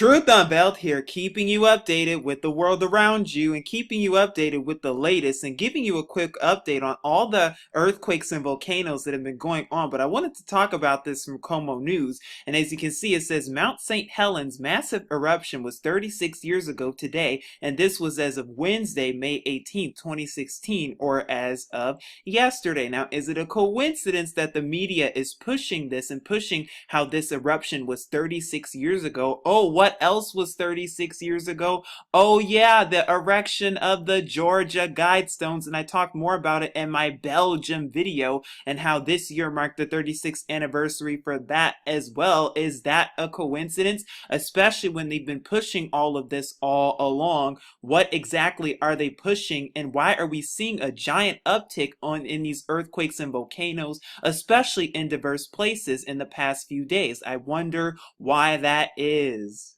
Truth Unveiled here, keeping you updated with the world around you and keeping you updated with the latest and giving you a quick update on all the earthquakes and volcanoes that have been going on. But I wanted to talk about this from Como News. And as you can see, it says Mount St. Helens massive eruption was 36 years ago today. And this was as of Wednesday, May 18th, 2016, or as of yesterday. Now, is it a coincidence that the media is pushing this and pushing how this eruption was 36 years ago? Oh, what else was 36 years ago? Oh yeah, the erection of the Georgia Guidestones, and I talked more about it in my Belgium video and how this year marked the 36th anniversary for that as well. Is that a coincidence? Especially when they've been pushing all of this all along. What exactly are they pushing, and why are we seeing a giant uptick in these earthquakes and volcanoes, especially in diverse places in the past few days? I wonder why that is.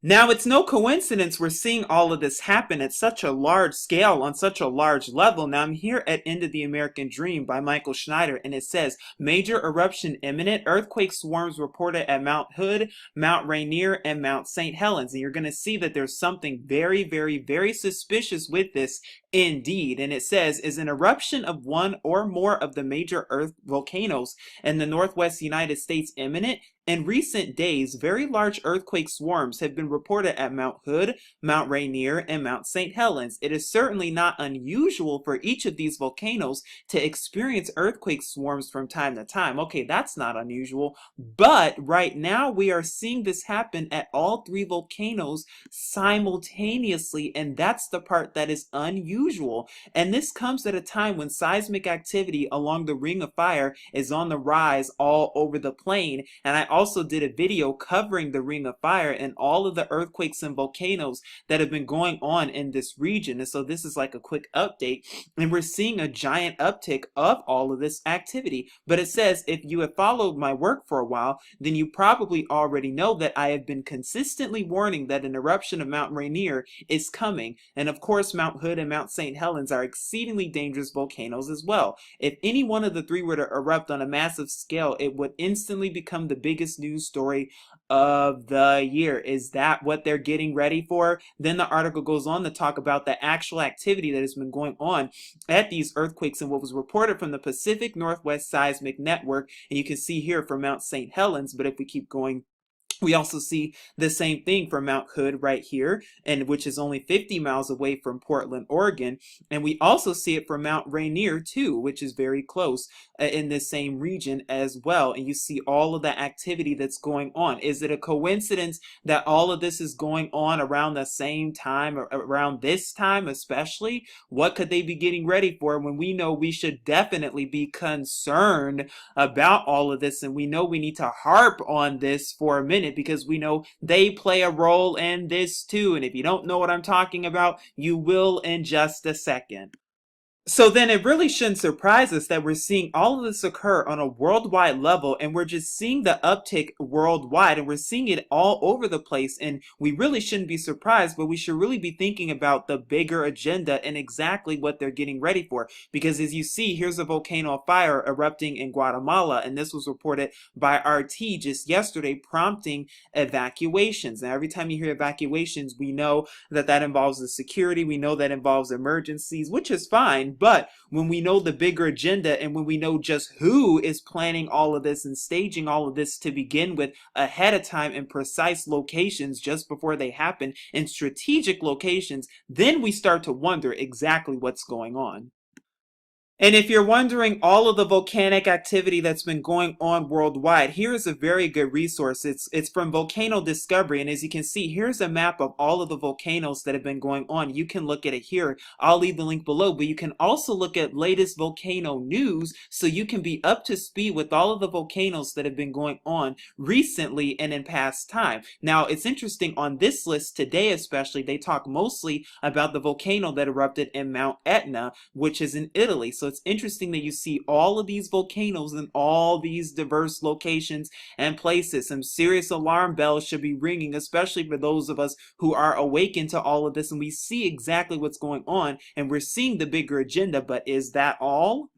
Now, it's no coincidence we're seeing all of this happen at such a large scale, on such a large level. Now, I'm here at End of the American Dream by Michael Schneider, and it says, major eruption imminent, earthquake swarms reported at Mount Hood, Mount Rainier, and Mount St. Helens. And you're going to see that there's something very, very, very suspicious with this indeed. And it says, is an eruption of one or more of the major earth volcanoes in the northwest United States imminent? In recent days, very large earthquake swarms have been reported at Mount Hood, Mount Rainier, and Mount St. Helens. It is certainly not unusual for each of these volcanoes to experience earthquake swarms from time to time. Okay, that's not unusual, but right now we are seeing this happen at all three volcanoes simultaneously, and that's the part that is unusual. And this comes at a time when seismic activity along the Ring of Fire is on the rise all over the plain, and I also did a video covering the Ring of Fire and all of the earthquakes and volcanoes that have been going on in this region. And so this is like a quick update, and we're seeing a giant uptick of all of this activity. But it says, if you have followed my work for a while, then you probably already know that I have been consistently warning that an eruption of Mount Rainier is coming. And of course, Mount Hood and Mount St. Helens are exceedingly dangerous volcanoes as well. If any one of the three were to erupt on a massive scale, it would instantly become the biggest news story of the year. Is that what they're getting ready for? Then the article goes on to talk about the actual activity that has been going on at these earthquakes and what was reported from the Pacific Northwest Seismic Network. And you can see here for Mount St. Helens, but if we keep going, we also see the same thing for Mount Hood right here, and which is only 50 miles away from Portland, Oregon. And we also see it for Mount Rainier too, which is very close in this same region as well. And you see all of the activity that's going on. Is it a coincidence that all of this is going on around the same time, or around this time especially? What could they be getting ready for when we know we should definitely be concerned about all of this, and we know we need to harp on this for a minute, because we know they play a role in this too. And if you don't know what I'm talking about, you will in just a second. So then it really shouldn't surprise us that we're seeing all of this occur on a worldwide level, and we're just seeing the uptick worldwide, and we're seeing it all over the place. And we really shouldn't be surprised, but we should really be thinking about the bigger agenda and exactly what they're getting ready for. Because as you see, here's a volcano fire erupting in Guatemala, and this was reported by RT just yesterday, prompting evacuations. Now, every time you hear evacuations, we know that that involves the security, we know that involves emergencies, which is fine. But when we know the bigger agenda, and when we know just who is planning all of this and staging all of this to begin with ahead of time in precise locations just before they happen, in strategic locations, then we start to wonder exactly what's going on. And if you're wondering all of the volcanic activity that's been going on worldwide, here is a very good resource. It's from Volcano Discovery, and as you can see, here's a map of all of the volcanoes that have been going on. You can look at it here. I'll leave the link below, but you can also look at latest volcano news, so you can be up to speed with all of the volcanoes that have been going on recently and in past time. Now, it's interesting, on this list today especially, they talk mostly about the volcano that erupted in Mount Etna, which is in Italy. So it's interesting that you see all of these volcanoes in all these diverse locations and places. Some serious alarm bells should be ringing, especially for those of us who are awakened to all of this, and we see exactly what's going on, and we're seeing the bigger agenda. But is that all?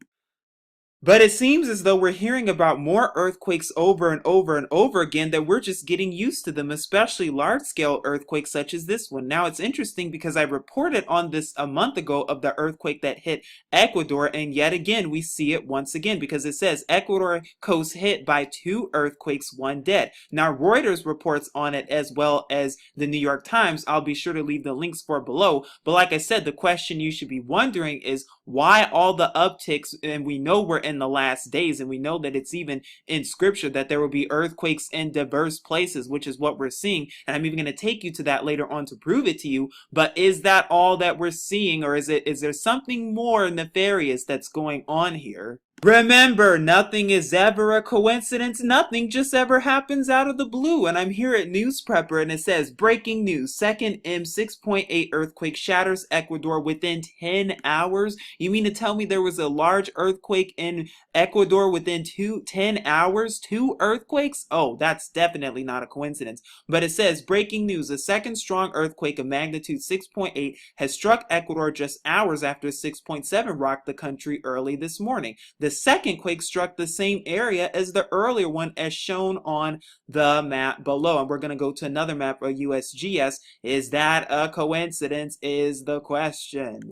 But it seems as though we're hearing about more earthquakes over and over and over again, that we're just getting used to them, especially large scale earthquakes such as this one. Now it's interesting because I reported on this a month ago of the earthquake that hit Ecuador, and yet again we see it once again because it says Ecuador coast hit by 2 earthquakes, 1 dead. Now Reuters reports on it as well as the New York Times. I'll be sure to leave the links for below. But like I said, the question you should be wondering is why all the upticks, and we know we're in the last days, and we know that it's even in scripture that there will be earthquakes in diverse places, which is what we're seeing, and I'm even going to take you to that later on to prove it to you. But is that all that we're seeing, or is there something more nefarious that's going on here? Remember, nothing is ever a coincidence. Nothing just ever happens out of the blue. And I'm here at News Prepper, and it says, breaking news, second M 6.8 earthquake shatters Ecuador within 10 hours. You mean to tell me there was a large earthquake in Ecuador within 10 hours? 2 earthquakes? Oh, that's definitely not a coincidence. But it says, breaking news, a second strong earthquake of magnitude 6.8 has struck Ecuador just hours after 6.7 rocked the country early this morning. The second quake struck the same area as the earlier one, as shown on the map below. And we're going to go to another map of USGS. Is that a coincidence is the question.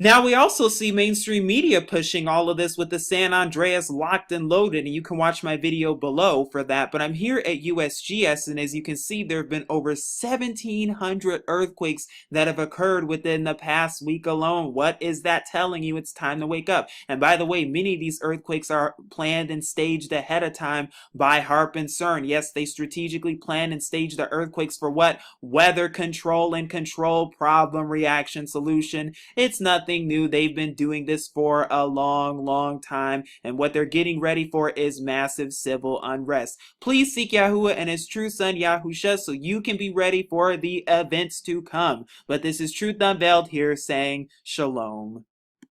Now, we also see mainstream media pushing all of this with the San Andreas locked and loaded, and you can watch my video below for that. But I'm here at USGS, and as you can see, there have been over 1,700 earthquakes that have occurred within the past week alone. What is that telling you? It's time to wake up. And by the way, many of these earthquakes are planned and staged ahead of time by HARP and CERN. Yes, they strategically plan and stage the earthquakes for what? Weather control and control, problem, reaction, solution. It's nothing new. They've been doing this for a long time, and what they're getting ready for is massive civil unrest. Please seek Yahuwah and his true son Yahusha so you can be ready for the events to come. But this is Truth Unveiled here saying Shalom.